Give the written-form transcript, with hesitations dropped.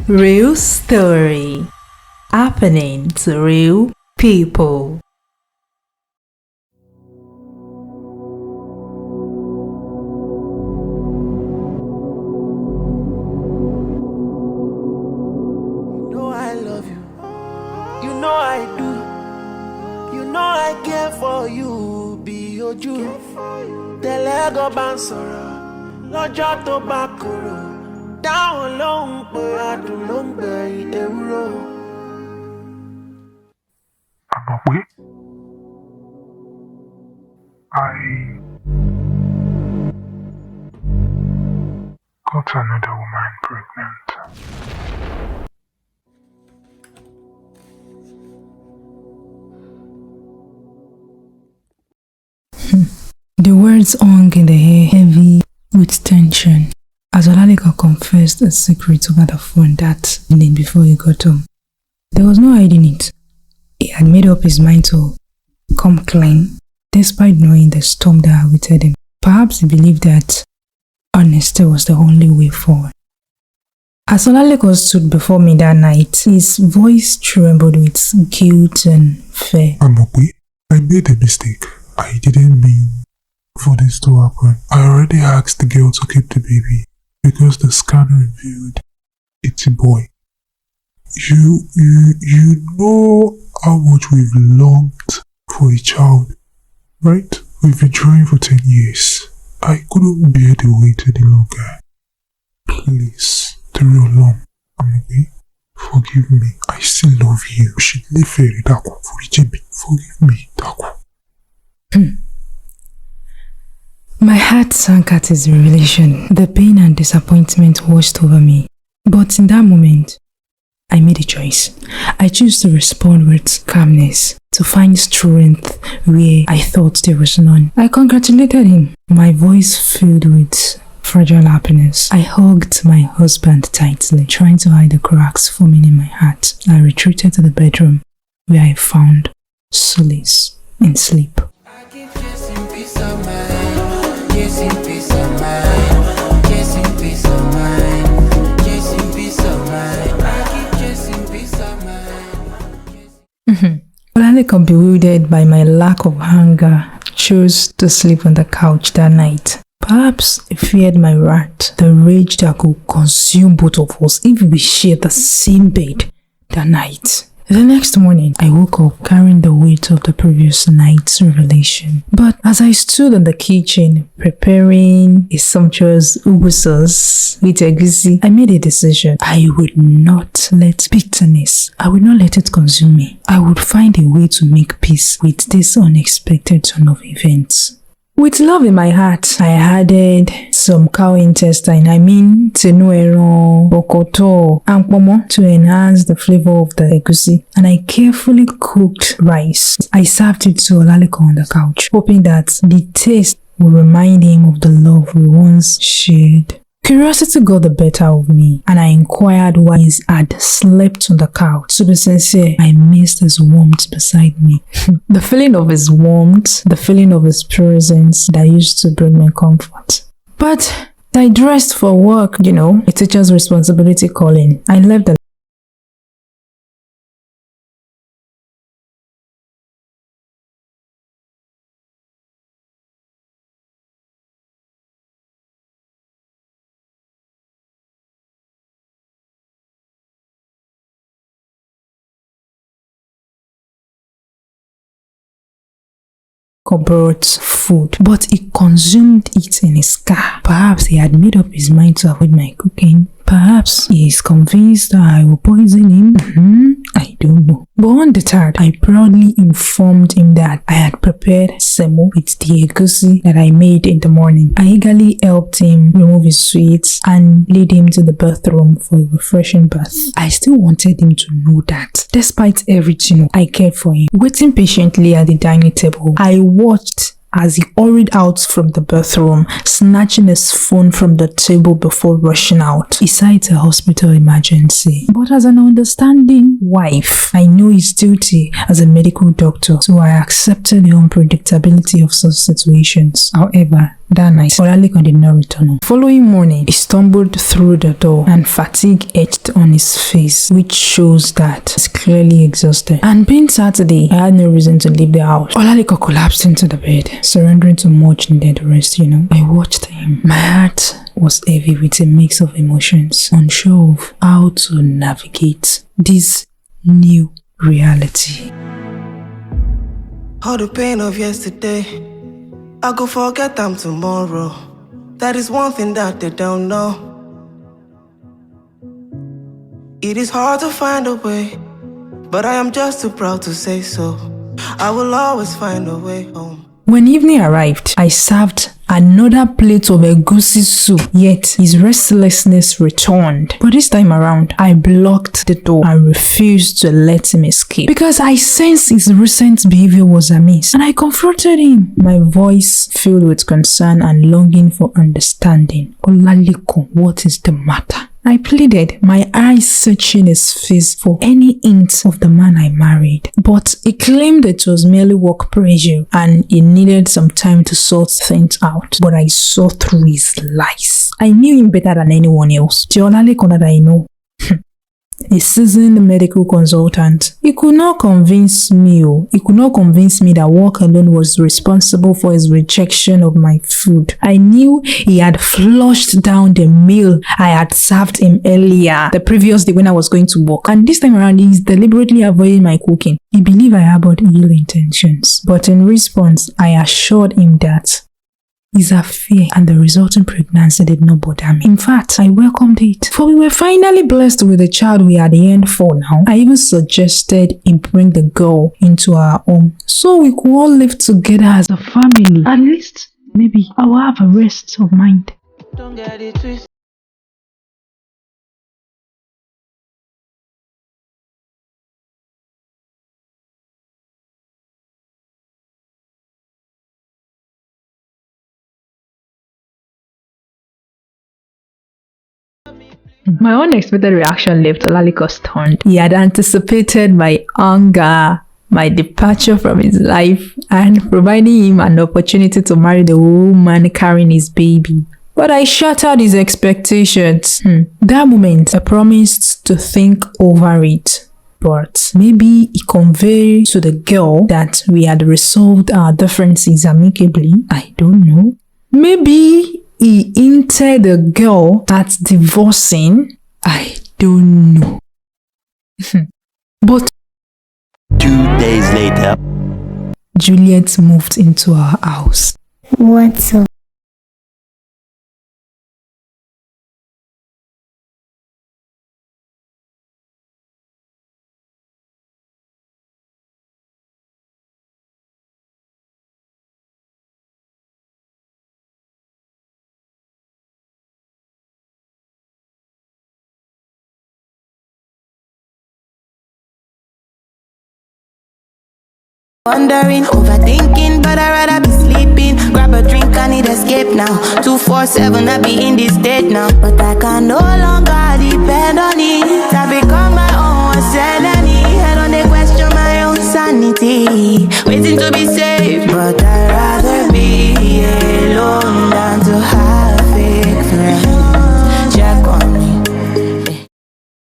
Real story happening to real people. You know I love you. You know I do. You know I care for you. Be ojú. Tẹ́lẹ̀ go bá ń sọ̀rọ̀. Lọ́jọ́ tó bá korò. Dáhùn lóhùn pé adùn ló ń gbẹ̀yìn ewúro. Amope, I got another woman pregnant. The words hung in the air, heavy with tension, as Olaleko confessed a secret over the phone that evening before he got home. There was no hiding it. He had made up his mind to come clean, despite knowing the storm that awaited him. Perhaps he believed that honesty was the only way forward. As Olaleko stood before me that night, his voice trembled with guilt and fear. Amope, I made a mistake. I didn't mean for this to happen. I already asked the girl to keep the baby because the scan revealed it's a boy. You know how much we've longed for a child, right? We've been trying for 10 years. I couldn't bear the wait any longer. Please, through your long, Amope, forgive me. I still love you. Forgive me, Daku. My heart sank at his revelation. The pain and disappointment washed over me. But in that moment, I made a choice. I chose to respond with calmness, to find strength where I thought there was none. I congratulated him, my voice filled with fragile happiness. I hugged my husband tightly, trying to hide the cracks forming in my heart. I retreated to the bedroom, where I found solace in sleep. I keep chasing peace of mind, chasing peace of mind, chasing peace of mind, chasing peace of mind. I keep chasing peace of mind. Olaleko, bewildered by my lack of hunger, chose to sleep on the couch that night. Perhaps he feared my wrath, the rage that could consume both of us if we shared the same bed that night. The next morning, I woke up carrying the weight of the previous night's revelation. But as I stood in the kitchen preparing a sumptuous ugu sauce with egusi, I made a decision. I would not let bitterness, I would not let it consume me. I would find a way to make peace with this unexpected turn of events. With love in my heart, I added some cow intestine, tenuero, bokoto, and pomo to enhance the flavor of the egusi, and I carefully cooked rice. I served it to Olaleko on the couch, hoping that the taste would remind him of the love we once shared. Curiosity got the better of me, and I inquired why he had slept on the couch. To be sincere, I missed his warmth beside me. The feeling of his warmth, the feeling of his presence that used to bring me comfort. But I dressed for work, a teacher's responsibility calling. I left the brought food, but he consumed it in his car. Perhaps he had made up his mind to avoid my cooking. Perhaps he is convinced that I will poison him. I don't know. But undeterred, I proudly informed him that I had prepared semo with the egusi that I made in the morning. I eagerly helped him remove his sweets and lead him to the bathroom for a refreshing bath. I still wanted him to know that, despite everything, I cared for him. Waiting patiently at the dining table, I watched as he hurried out from the bathroom, snatching his phone from the table before rushing out. He cited a hospital emergency. But as an understanding wife, I know his duty as a medical doctor, so I accepted the unpredictability of such situations. However, that night, Olaliko did not return home. Following morning, he stumbled through the door and fatigue etched on his face, which shows that he's clearly exhausted. And being Saturday, I had no reason to leave the house. Olaliko collapsed into the bed, surrendering to much needed rest, I watched him. My heart was heavy with a mix of emotions, unsure of how to navigate this new reality. All the pain of yesterday, I go forget them tomorrow. That is one thing that they don't know. It is hard to find a way, but I am just too proud to say so. I will always find a way home. When evening arrived, I served another plate of egusi soup, yet his restlessness returned. But this time around, I blocked the door and refused to let him escape because I sensed his recent behavior was amiss, and I confronted him, my voice filled with concern and longing for understanding. Olaliko, what is the matter? I pleaded, my eyes searching his face for any hint of the man I married. But he claimed it was merely work pressure and he needed some time to sort things out. But I saw through his lies. I knew him better than anyone else. The Olaliko that I know. A seasoned medical consultant. He could not convince me that work alone was responsible for his rejection of my food. I knew he had flushed down the meal I had served him earlier, the previous day when I was going to work. And this time around, he is deliberately avoiding my cooking. He believed I harbored ill intentions. But in response, I assured him that his affair and the resulting pregnancy did not bother me. In fact, I welcomed it, for we were finally blessed with a child we had yearned for now. I even suggested he bring the girl into our home so we could all live together as a family. At least, maybe I will have a rest of mind. Don't get it twisted. My unexpected reaction left Olaliko stunned. He had anticipated my anger, my departure from his life, and providing him an opportunity to marry the woman carrying his baby. But I shattered his expectations. That moment, I promised to think over it. But maybe he conveyed to the girl that we had resolved our differences amicably. I don't know. Maybe he hinted the girl at divorcing. I don't know. But 2 days later, Juliet moved into our house. What's up? Wondering, overthinking, but I'd rather be sleeping. Grab a drink, I need escape now. 247, I be in this state now. But I can no longer depend on it. I become my own enemy. I don't question my own sanity. Waiting to be saved.